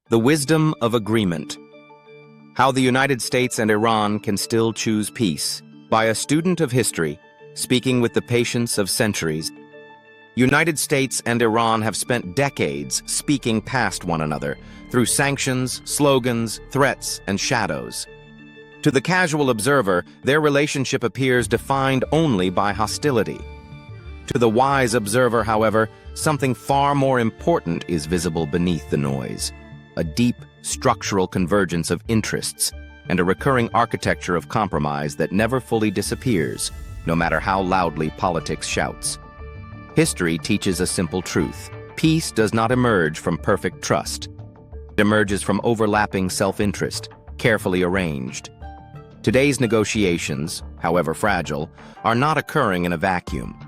The Wisdom of Agreement. How the United States and Iran Can Still Choose Peace, by a student of history, speaking with the patience of centuries. United States and Iran have spent decades speaking past one another through sanctions, slogans, threats, and shadows. To the casual observer, their relationship appears defined only by hostility. To the wise observer, however, something far more important is visible beneath the noise. A deep, structural convergence of interests and a recurring architecture of compromise that never fully disappears, no matter how loudly politics shouts. History teaches a simple truth. Peace does not emerge from perfect trust. It emerges from overlapping self-interest, carefully arranged. Today's negotiations, however fragile, are not occurring in a vacuum.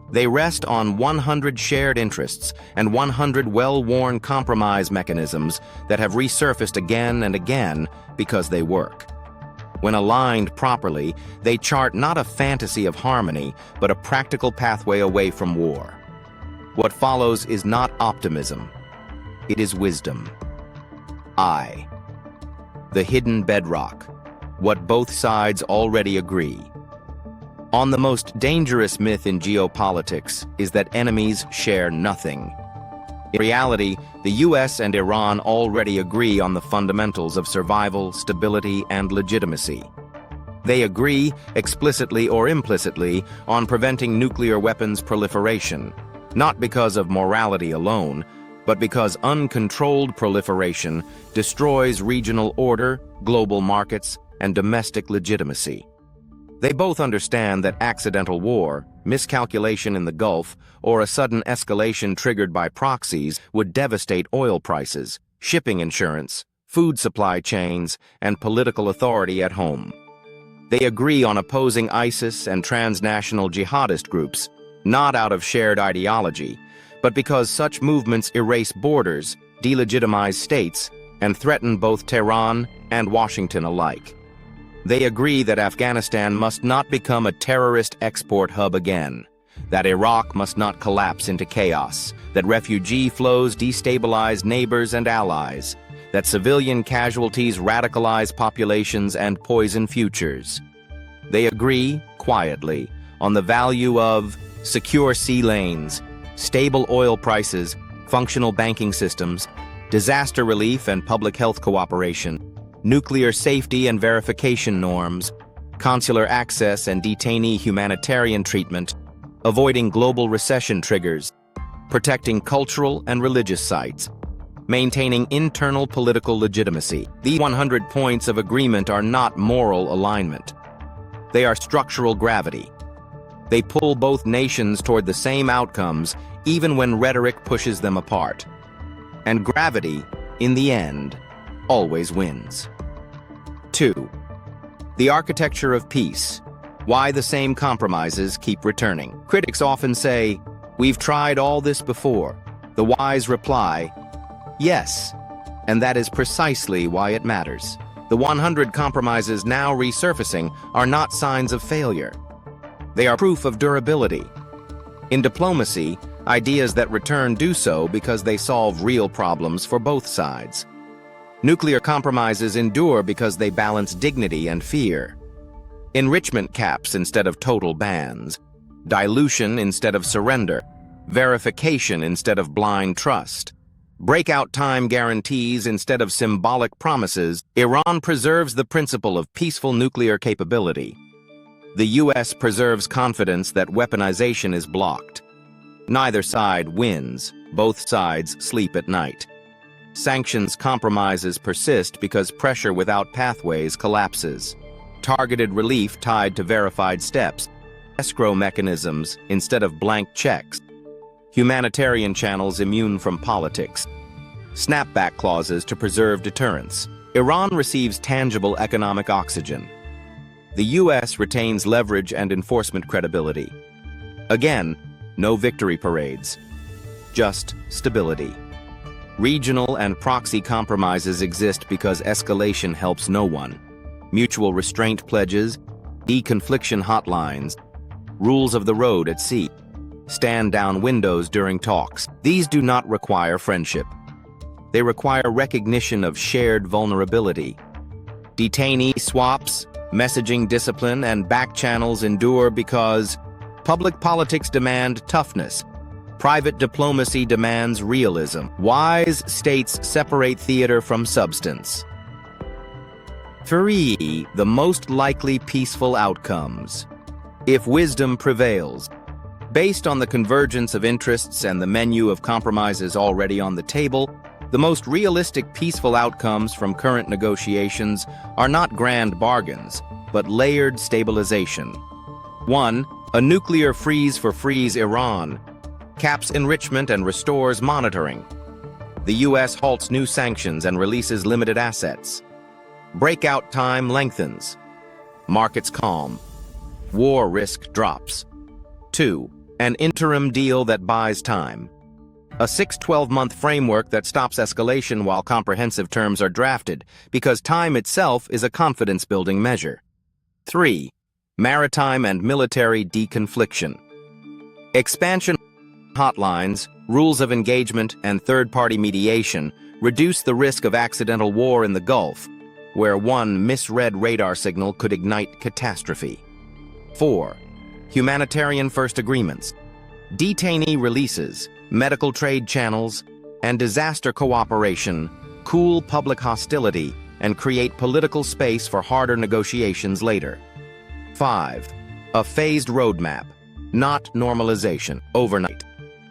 They rest on 100 shared interests and 100 well-worn compromise mechanisms that have resurfaced again and again because they work. When aligned properly, they chart not a fantasy of harmony, but a practical pathway away from war. What follows is not optimism. It is wisdom. The hidden bedrock. What both sides already agree. On the most dangerous myth in geopolitics is that enemies share nothing. In reality, the US and Iran already agree on the fundamentals of survival, stability, and legitimacy. They agree, explicitly or implicitly, on preventing nuclear weapons proliferation, not because of morality alone, but because uncontrolled proliferation destroys regional order, global markets, and domestic legitimacy. They both understand that accidental war, miscalculation in the Gulf, or a sudden escalation triggered by proxies would devastate oil prices, shipping insurance, food supply chains, and political authority at home. They agree on opposing ISIS and transnational jihadist groups, not out of shared ideology, but because such movements erase borders, delegitimize states, and threaten both Tehran and Washington alike. They agree that Afghanistan must not become a terrorist export hub again, that Iraq must not collapse into chaos, that refugee flows destabilize neighbors and allies, that civilian casualties radicalize populations and poison futures. They agree, quietly, on the value of secure sea lanes, stable oil prices, functional banking systems, disaster relief and public health cooperation, nuclear safety and verification norms, consular access and detainee humanitarian treatment, avoiding global recession triggers, protecting cultural and religious sites, maintaining internal political legitimacy. These 100 points of agreement are not moral alignment. They are structural gravity. They pull both nations toward the same outcomes, even when rhetoric pushes them apart. And gravity, in the end, always wins. 2. The architecture of peace. Why the same compromises keep returning. Critics often say, "We've tried all this before." The wise reply, "Yes, and that is precisely why it matters." The 100 compromises now resurfacing are not signs of failure. They are proof of durability. In diplomacy, ideas that return do so because they solve real problems for both sides. Nuclear compromises endure because they balance dignity and fear. Enrichment caps instead of total bans. Dilution instead of surrender. Verification instead of blind trust. Breakout time guarantees instead of symbolic promises. Iran preserves the principle of peaceful nuclear capability. The US preserves confidence that weaponization is blocked. Neither side wins. Both sides sleep at night. Sanctions compromises persist because pressure without pathways collapses. Targeted relief tied to verified steps. Escrow mechanisms instead of blank checks. Humanitarian channels immune from politics. Snapback clauses to preserve deterrence. Iran receives tangible economic oxygen. The US retains leverage and enforcement credibility. Again, no victory parades. Just stability. Regional and proxy compromises exist because escalation helps no one. Mutual restraint pledges, deconfliction hotlines, rules of the road at sea, stand-down windows during talks. These do not require friendship. They require recognition of shared vulnerability. Detainee swaps, messaging discipline, and back channels endure because public politics demand toughness. Private diplomacy demands realism. Wise states separate theater from substance. 3. The most likely peaceful outcomes. If wisdom prevails. Based on the convergence of interests and the menu of compromises already on the table, the most realistic peaceful outcomes from current negotiations are not grand bargains, but layered stabilization. 1. A nuclear freeze Iran caps enrichment and restores monitoring. The U.S. halts new sanctions and releases limited assets. Breakout time lengthens. Markets calm. War risk drops. 2. An interim deal that buys time. A 6-12-month framework that stops escalation while comprehensive terms are drafted, because time itself is a confidence-building measure. 3. Maritime and military deconfliction. Expansion hotlines, rules of engagement, and third-party mediation reduce the risk of accidental war in the Gulf, where one misread radar signal could ignite catastrophe. 4. Humanitarian first agreements. Detainee releases, medical trade channels, and disaster cooperation cool public hostility and create political space for harder negotiations later. 5. A phased roadmap, not normalization, overnight.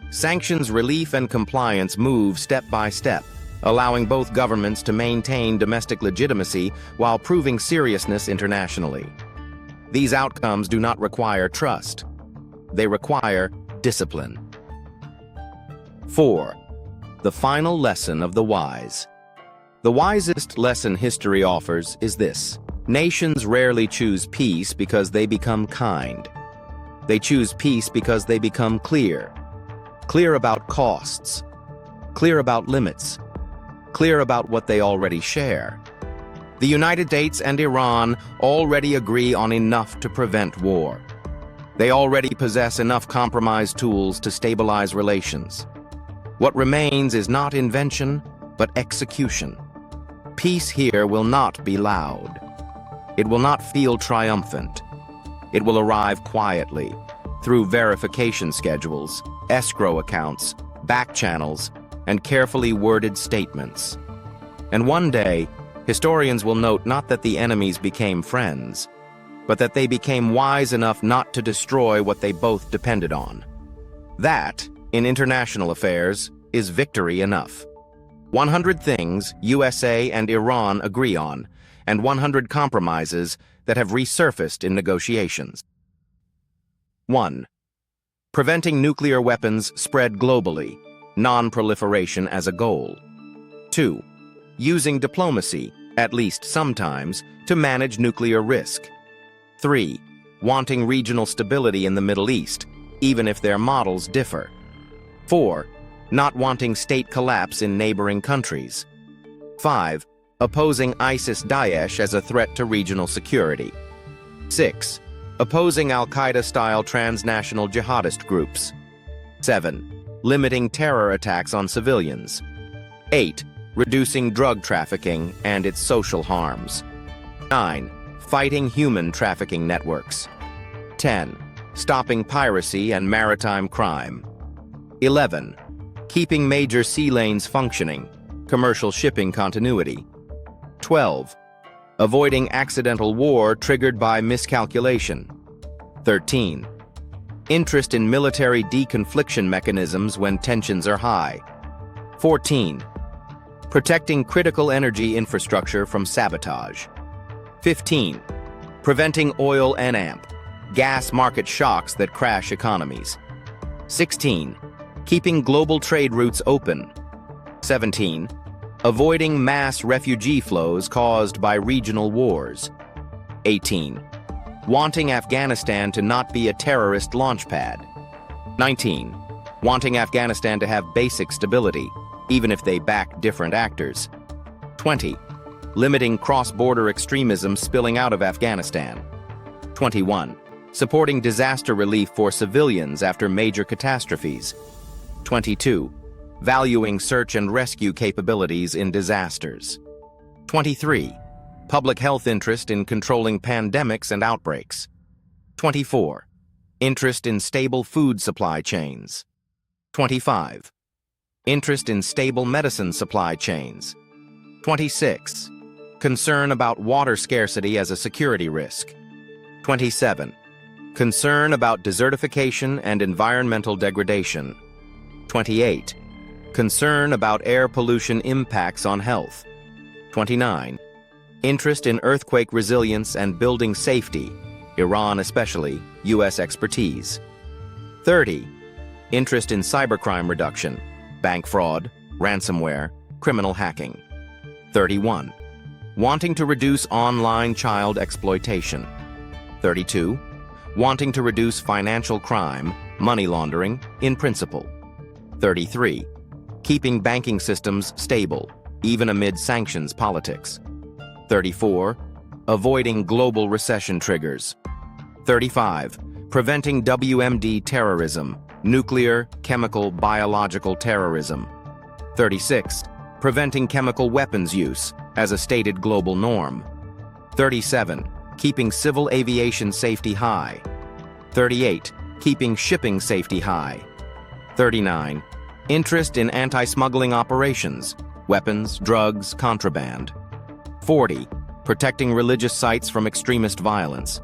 Sanctions relief and compliance move step by step, allowing both governments to maintain domestic legitimacy while proving seriousness internationally. These outcomes do not require trust. They require discipline. 4. The final lesson of the wise. The wisest lesson history offers is this: nations rarely choose peace because they become kind. They choose peace because they become clear. Clear about costs. Clear about limits. Clear about what they already share. The United States and Iran already agree on enough to prevent war. They already possess enough compromise tools to stabilize relations. What remains is not invention, but execution. Peace here will not be loud. It will not feel triumphant. It will arrive quietly, through verification schedules, escrow accounts, back channels, and carefully worded statements. And one day, historians will note not that the enemies became friends, but that they became wise enough not to destroy what they both depended on. That, in international affairs, is victory enough. 100 things USA and Iran agree on, and 100 compromises that have resurfaced in negotiations. 1. Preventing nuclear weapons spread globally, non-proliferation as a goal. 2. Using diplomacy, at least sometimes, to manage nuclear risk. 3. Wanting regional stability in the Middle East, even if their models differ. 4. Not wanting state collapse in neighboring countries. 5. Opposing ISIS-Daesh as a threat to regional security. 6. Opposing al-Qaeda-style transnational jihadist groups. 7. Limiting terror attacks on civilians. 8. Reducing drug trafficking and its social harms. 9. Fighting human trafficking networks. 10. Stopping piracy and maritime crime. 11. Keeping major sea lanes functioning, commercial shipping continuity. 12. Avoiding accidental war triggered by miscalculation. 13. Interest in military deconfliction mechanisms when tensions are high. 14. Protecting critical energy infrastructure from sabotage. 15. Preventing oil and gas market shocks that crash economies. 16. Keeping global trade routes open. 17. Avoiding mass refugee flows caused by regional wars. 18. Wanting Afghanistan to not be a terrorist launchpad. 19. Wanting Afghanistan to have basic stability, even if they back different actors. 20. Limiting cross-border extremism spilling out of Afghanistan. 21. Supporting disaster relief for civilians after major catastrophes. 22. valuing search and rescue capabilities in disasters. 23. Public health interest in controlling pandemics and outbreaks. 24. Interest in stable food supply chains. 25. Interest in stable medicine supply chains. 26. Concern about water scarcity as a security risk. 27. Concern about desertification and environmental degradation. 28. Concern about air pollution impacts on health. 29. Interest in earthquake resilience and building safety, Iran especially, U.S. expertise. 30. Interest in cybercrime reduction, bank fraud, ransomware, criminal hacking. 31. Wanting to reduce online child exploitation. 32. Wanting to reduce financial crime, money laundering, in principle. 33. Keeping banking systems stable, even amid sanctions politics. 34. Avoiding global recession triggers. 35. Preventing WMD terrorism, nuclear, chemical, biological terrorism. 36. Preventing chemical weapons use, as a stated global norm. 37. Keeping civil aviation safety high. 38. Keeping shipping safety high. 39. Interest in anti-smuggling operations, weapons, drugs, contraband. 40. Protecting religious sites from extremist violence.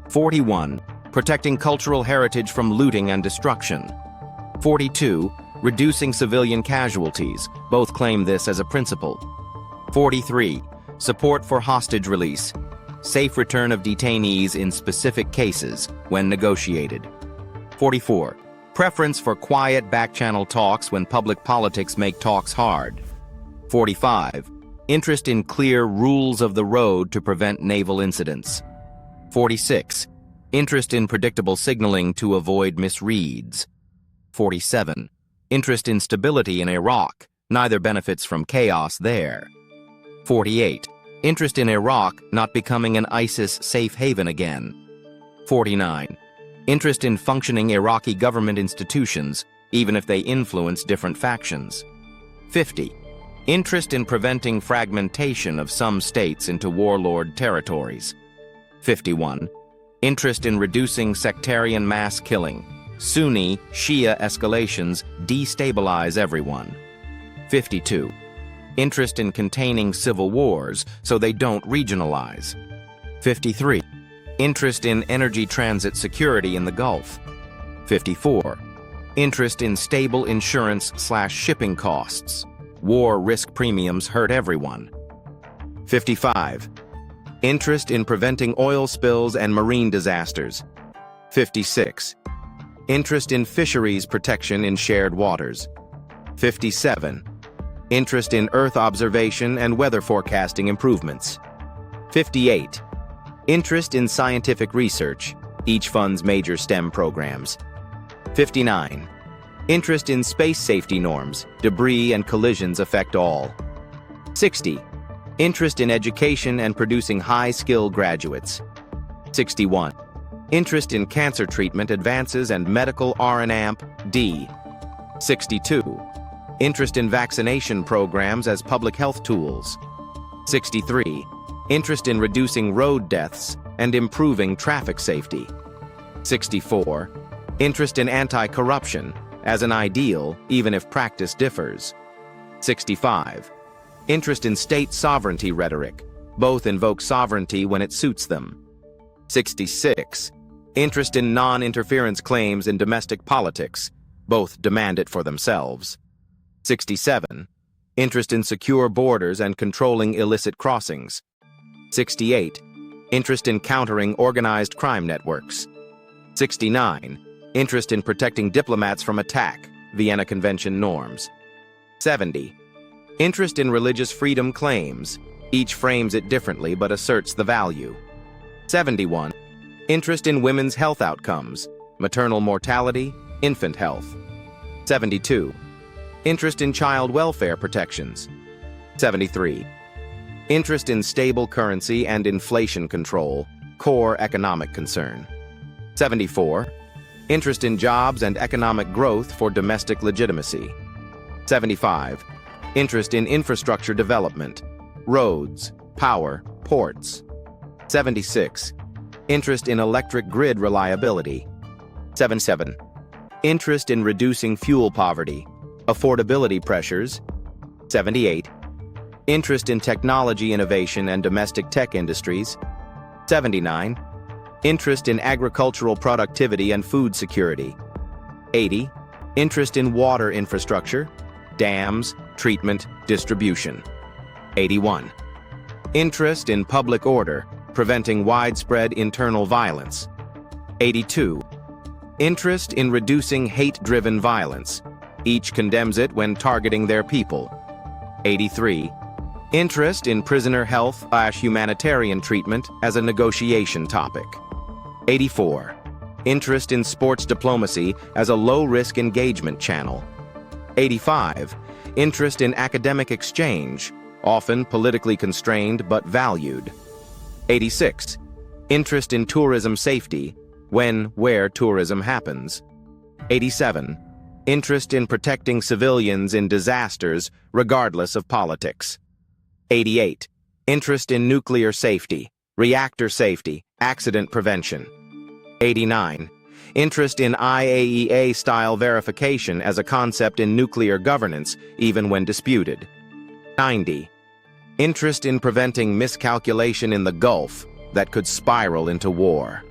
41. Protecting cultural heritage from looting and destruction. 42. Reducing civilian casualties, both claim this as a principle. 43. Support for hostage release, safe return of detainees in specific cases when negotiated. 44. Preference for quiet back-channel talks when public politics make talks hard. 45. Interest in clear rules of the road to prevent naval incidents. 46. Interest in predictable signaling to avoid misreads. 47. Interest in stability in Iraq, neither benefits from chaos there. 48. Interest in Iraq not becoming an ISIS safe haven again. 49. Interest in functioning Iraqi government institutions, even if they influence different factions. 50. Interest in preventing fragmentation of some states into warlord territories. 51. Interest in reducing sectarian mass killing. Sunni, Shia escalations destabilize everyone. 52. Interest in containing civil wars so they don't regionalize. 53. Interest in energy transit security in the Gulf. 54. Interest in stable insurance/shipping costs. War risk premiums hurt everyone. 55. Interest in preventing oil spills and marine disasters. 56. Interest in fisheries protection in shared waters. 57. Interest in Earth observation and weather forecasting improvements. 58. Interest in scientific research, each funds major STEM programs. 59. Interest in space safety norms, debris and collisions affect all. 60. Interest in education and producing high-skill graduates. 61. Interest in cancer treatment advances and medical R&D. 62. Interest in vaccination programs as public health tools. 63. Interest in reducing road deaths and improving traffic safety. 64. Interest in anti-corruption as an ideal, even if practice differs. 65. Interest in state sovereignty rhetoric. Both invoke sovereignty when it suits them. 66. Interest in non-interference claims in domestic politics. Both demand it for themselves. 67. Interest in secure borders and controlling illicit crossings. 68. Interest in countering organized crime networks. 69. Interest in protecting diplomats from attack, Vienna Convention norms. 70. Interest in religious freedom claims. Each frames it differently but asserts the value. 71. Interest in women's health outcomes, maternal mortality, infant health. 72. Interest in child welfare protections. 73. Interest in stable currency and inflation control, core economic concern. 74. Interest in jobs and economic growth for domestic legitimacy. 75. Interest in infrastructure development, roads, power, ports. 76. Interest in electric grid reliability. 77. Interest in reducing fuel poverty, affordability pressures. 78. Interest in technology innovation and domestic tech industries. 79. Interest in agricultural productivity and food security. 80. Interest in water infrastructure, dams, treatment, distribution. 81. Interest in public order, preventing widespread internal violence. 82. Interest in reducing hate-driven violence. Each condemns it when targeting their people. 83. Interest in prisoner health/humanitarian treatment as a negotiation topic. 84. Interest in sports diplomacy as a low-risk engagement channel. 85. Interest in academic exchange, often politically constrained but valued. 86. Interest in tourism safety, where tourism happens. 87. Interest in protecting civilians in disasters, regardless of politics. 88. Interest in nuclear safety, reactor safety, accident prevention. 89. Interest in IAEA-style verification as a concept in nuclear governance, even when disputed. 90. Interest in preventing miscalculation in the Gulf that could spiral into war.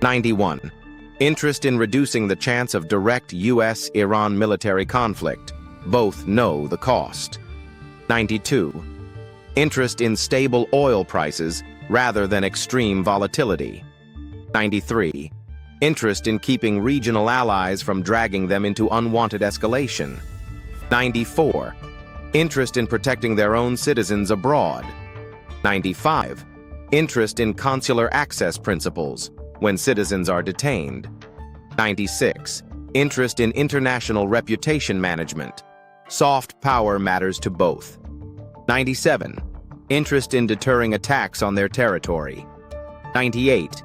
91. Interest in reducing the chance of direct U.S.-Iran military conflict. Both know the cost. 92. Interest in stable oil prices rather than extreme volatility. 93. Interest in keeping regional allies from dragging them into unwanted escalation. 94. Interest in protecting their own citizens abroad. 95. Interest in consular access principles when citizens are detained. 96. Interest in international reputation management. Soft power matters to both. 97. Interest in deterring attacks on their territory. 98.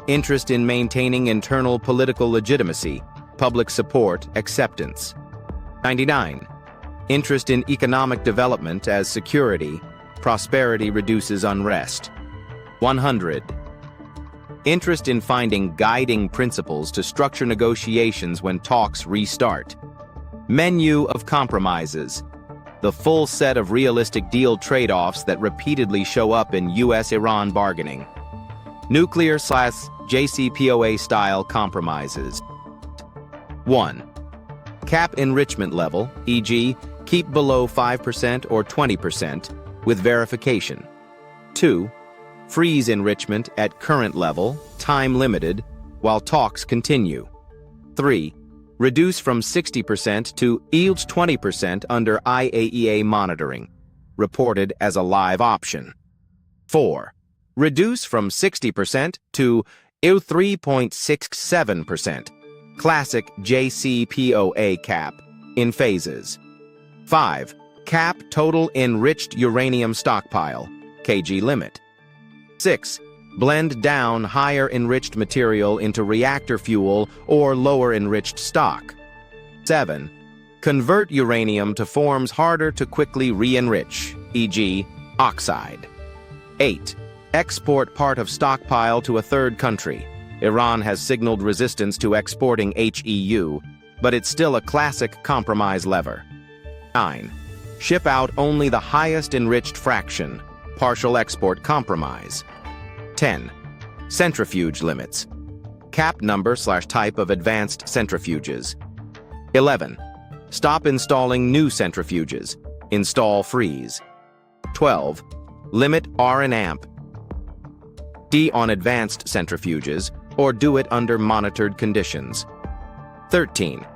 Interest in maintaining internal political legitimacy, public support, acceptance. 99. Interest in economic development as security, prosperity reduces unrest. 100. Interest in finding guiding principles to structure negotiations when talks restart. Menu of compromises. The full set of realistic deal trade-offs that repeatedly show up in U.S.-Iran bargaining. Nuclear/JCPOA-style compromises. 1. Cap enrichment level, e.g., keep below 5% or 20%, with verification. 2. Freeze enrichment at current level, time-limited, while talks continue. 3. Reduce from 60% to 20% under IAEA monitoring, reported as a live option. 4. Reduce from 60% to 3.67%, classic JCPOA cap, in phases. 5. Cap total enriched uranium stockpile, kg limit. 6. Blend down higher enriched material into reactor fuel or lower enriched stock. 7. Convert uranium to forms harder to quickly re-enrich, e.g., oxide. 8. Export part of stockpile to a third country. Iran has signaled resistance to exporting HEU, but it's still a classic compromise lever. 9. Ship out only the highest enriched fraction, partial export compromise. 10. Centrifuge limits. Cap number/type of advanced centrifuges. 11. Stop installing new centrifuges. Install freeze. 12. Limit R&amp D on advanced centrifuges, or do it under monitored conditions. 13.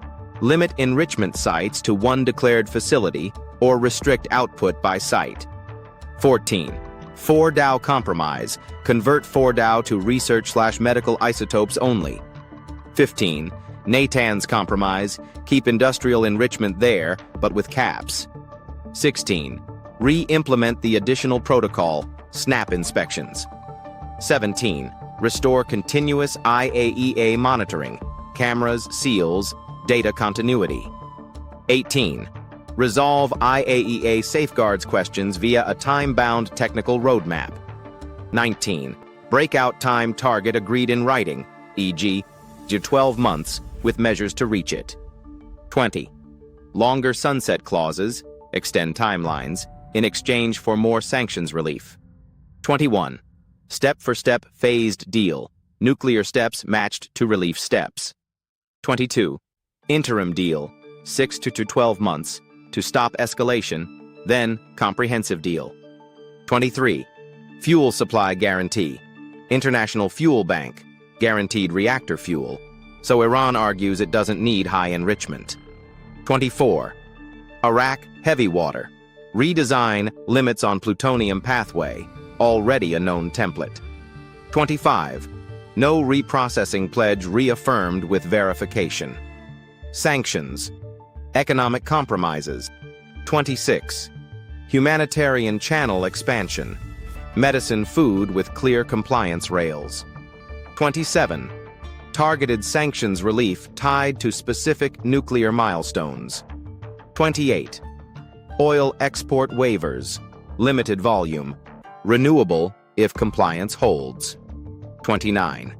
Limit enrichment sites to one declared facility, or restrict output by site. 14. 4-Dow compromise. Convert 4-Dow to research/medical isotopes only. 15. Natanz compromise. Keep industrial enrichment there, but with caps. 16. Re-implement the additional protocol, SNAP inspections. 17. Restore continuous IAEA monitoring, cameras, seals, data continuity. 18. Resolve IAEA safeguards questions via a time-bound technical roadmap. 19. Breakout time target agreed in writing, e.g., 12 months, with measures to reach it. 20. Longer sunset clauses, extend timelines, in exchange for more sanctions relief. 21. Step-for-step phased deal, nuclear steps matched to relief steps. 22. Interim deal, 6 to 12 months, to stop escalation, then comprehensive deal. 23. Fuel supply guarantee, International Fuel Bank, guaranteed reactor fuel, so Iran argues it doesn't need high enrichment. 24. Iraq heavy water, redesign limits on plutonium pathway, already a known template. 25. No reprocessing pledge reaffirmed with verification. Sanctions, economic compromises. 26. Humanitarian channel expansion, medicine food with clear compliance rails. 27. Targeted sanctions relief tied to specific nuclear milestones. 28. Oil export waivers, limited volume, renewable if compliance holds. 29.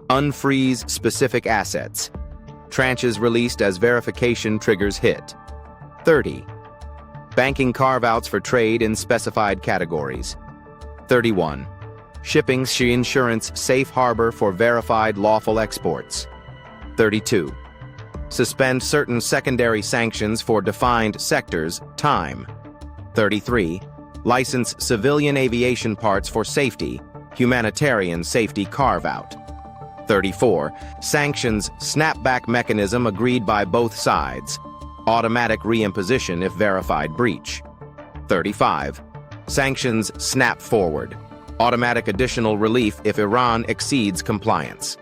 Unfreeze specific assets, tranches released as verification triggers hit. 30. Banking carve-outs for trade in specified categories. 31. Shipping insurance safe harbor for verified lawful exports. 32. Suspend certain secondary sanctions for defined sectors, time. 33. License civilian aviation parts for safety, humanitarian safety carve-out. 34. Sanctions snapback mechanism agreed by both sides, automatic reimposition if verified breach. 35. Sanctions snap forward, automatic additional relief if Iran exceeds compliance.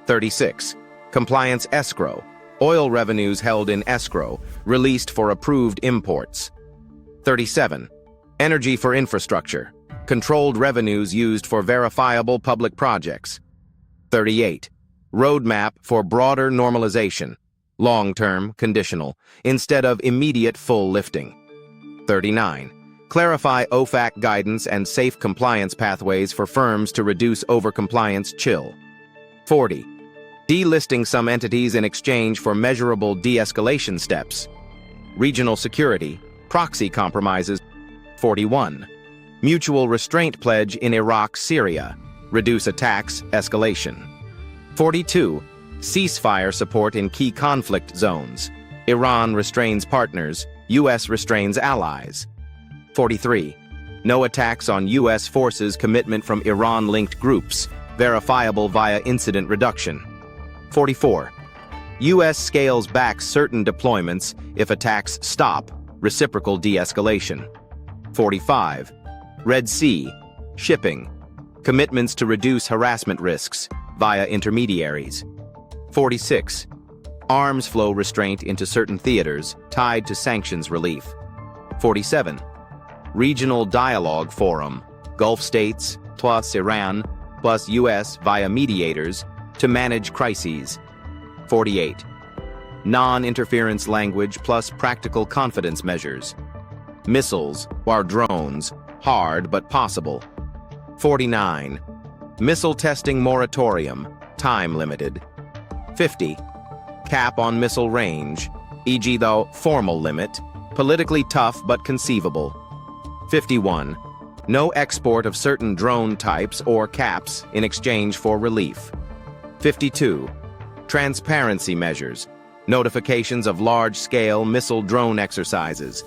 36. Compliance escrow, oil revenues held in escrow, released for approved imports. 37. Energy for infrastructure, controlled revenues used for verifiable public projects. 38. Roadmap for broader normalization, long-term, conditional, instead of immediate full lifting. 39. Clarify OFAC guidance and safe compliance pathways for firms to reduce overcompliance chill. 40. Delisting some entities in exchange for measurable de-escalation steps. Regional security, proxy compromises. 41. Mutual restraint pledge in Iraq, Syria, reduce attacks, escalation. 42. Ceasefire support in key conflict zones. Iran restrains partners, U.S. restrains allies. 43. No attacks on U.S. forces commitment from Iran-linked groups, verifiable via incident reduction. 44. U.S. scales back certain deployments if attacks stop, reciprocal de-escalation. 45. Red Sea, shipping, commitments to reduce harassment risks via intermediaries. 46. Arms flow restraint into certain theaters tied to sanctions relief. 47. Regional Dialogue Forum, Gulf states plus Iran plus U.S. via mediators to manage crises. 48. Non-interference language plus practical confidence measures. Missiles or drones, hard but possible. 49. Missile testing moratorium, time limited. 50. Cap on missile range, e.g. the formal limit, politically tough but conceivable. 51. No export of certain drone types or caps in exchange for relief. 52. Transparency measures, notifications of large-scale missile drone exercises.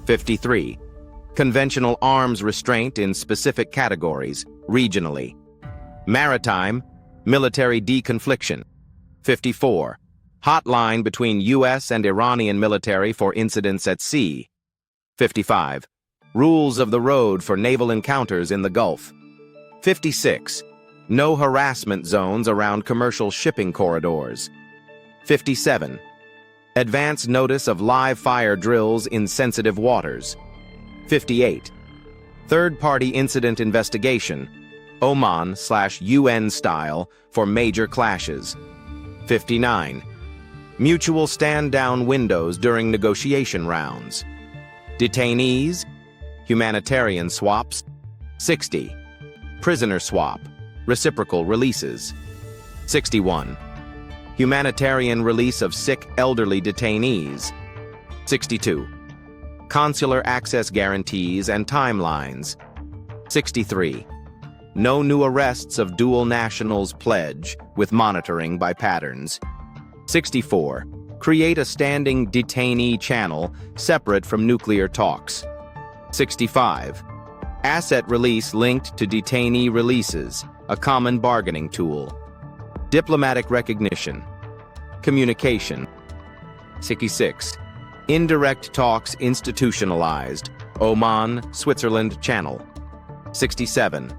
53. Conventional arms restraint in specific categories, regionally. Maritime, military deconfliction. 54. Hotline between U.S. and Iranian military for incidents at sea. 55. Rules of the road for naval encounters in the Gulf. 56. No harassment zones around commercial shipping corridors. 57. Advance notice of live fire drills in sensitive waters. 58. Third-party incident investigation, Oman/UN style for major clashes. 59. Mutual stand-down windows during negotiation rounds. Detainees, humanitarian swaps. 60. Prisoner swap, reciprocal releases. 61. Humanitarian release of sick elderly detainees. 62. Consular access guarantees and timelines. 63. No new arrests of dual nationals pledge, with monitoring by patterns. 64. Create a standing detainee channel separate from nuclear talks. 65. Asset release linked to detainee releases, a common bargaining tool. Diplomatic recognition. Communication. 66. Indirect talks institutionalized, Oman, Switzerland channel. 67.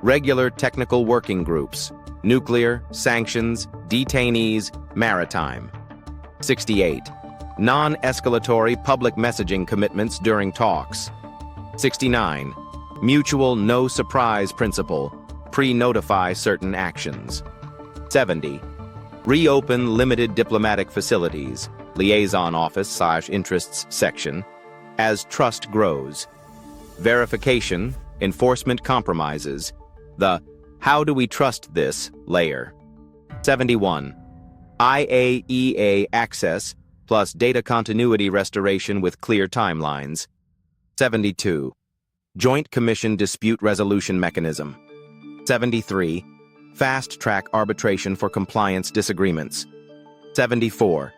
Regular technical working groups, nuclear, sanctions, detainees, maritime. 68. Non-escalatory public messaging commitments during talks. 69. Mutual no-surprise principle, pre-notify certain actions. 70. Reopen limited diplomatic facilities, liaison office/interests section, as trust grows. Verification, enforcement compromises, the how do we trust this layer. 71. IAEA access plus data continuity restoration with clear timelines. 72. Joint Commission dispute resolution mechanism. 73. Fast-track arbitration for compliance disagreements. 74.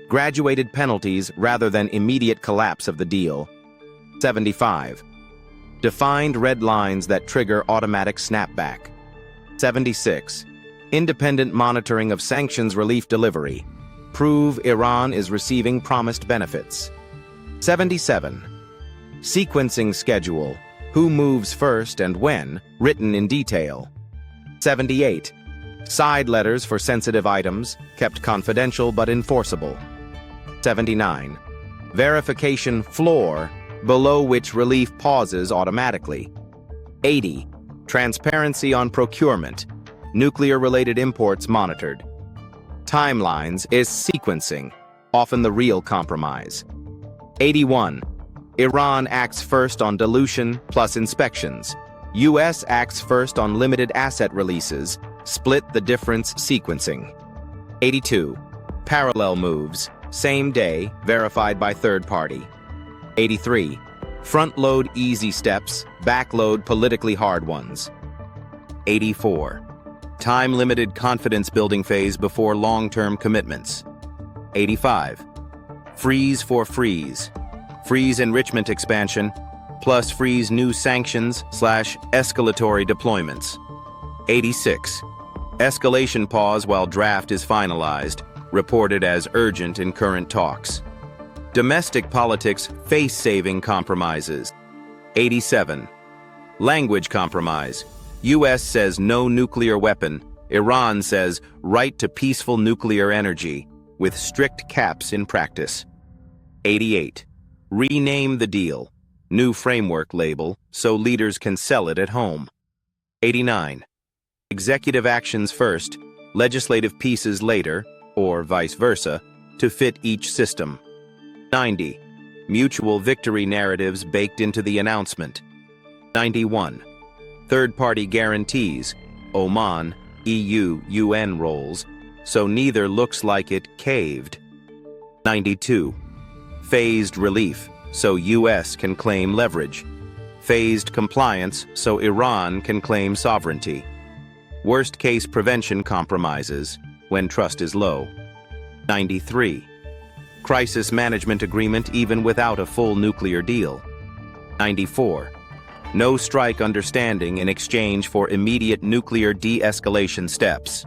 Graduated penalties rather than immediate collapse of the deal. 75. Defined red lines that trigger automatic snapback. 76. Independent monitoring of sanctions relief delivery. Prove Iran is receiving promised benefits. 77. Sequencing schedule. Who moves first and when, written in detail. 78. Side letters for sensitive items, kept confidential but enforceable. 79. Verification floor, below which relief pauses automatically. 80. Transparency on procurement. Nuclear-related imports monitored. Timelines is sequencing, often the real compromise. 81. Iran acts first on dilution plus inspections. U.S. acts first on limited asset releases, split the difference sequencing. 82. Parallel moves, same day, verified by third party. 83. Front-load easy steps, back-load politically hard ones. 84. Time-limited confidence-building phase before long-term commitments. 85. Freeze for freeze. Freeze enrichment expansion, plus freeze new sanctions/escalatory deployments. 86. Escalation pause while draft is finalized, reported as urgent in current talks. Domestic politics face-saving compromises. 87. Language compromise. U.S. says no nuclear weapon. Iran says right to peaceful nuclear energy, with strict caps in practice. 88. Rename the deal. New framework label, so leaders can sell it at home. 89. Executive actions first, legislative pieces later, or vice versa, to fit each system. 90. Mutual victory narratives baked into the announcement. 91. Third-party guarantees, Oman, EU, UN roles, so neither looks like it caved. 92. Phased relief, so U.S. can claim leverage. Phased compliance, so Iran can claim sovereignty. Worst-case prevention compromises, when trust is low. 93. Crisis management agreement even without a full nuclear deal. 94. No strike understanding in exchange for immediate nuclear de-escalation steps.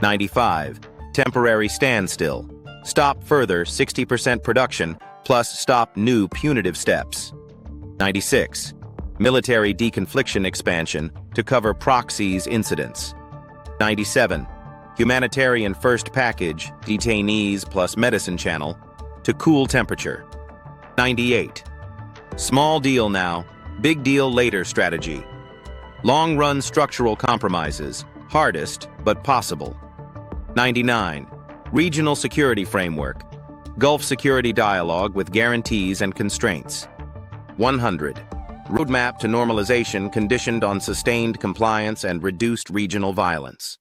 95. Temporary standstill. Stop further 60% production, plus stop new punitive steps. 96. Military deconfliction expansion to cover proxies incidents. 97. Humanitarian first package, detainees plus medicine channel, to cool temperature. 98. Small deal now, big deal later strategy. Long-run structural compromises, hardest but possible. 99. Regional Security Framework. Gulf Security Dialogue with guarantees and constraints. 100. Roadmap to normalization conditioned on sustained compliance and reduced regional violence.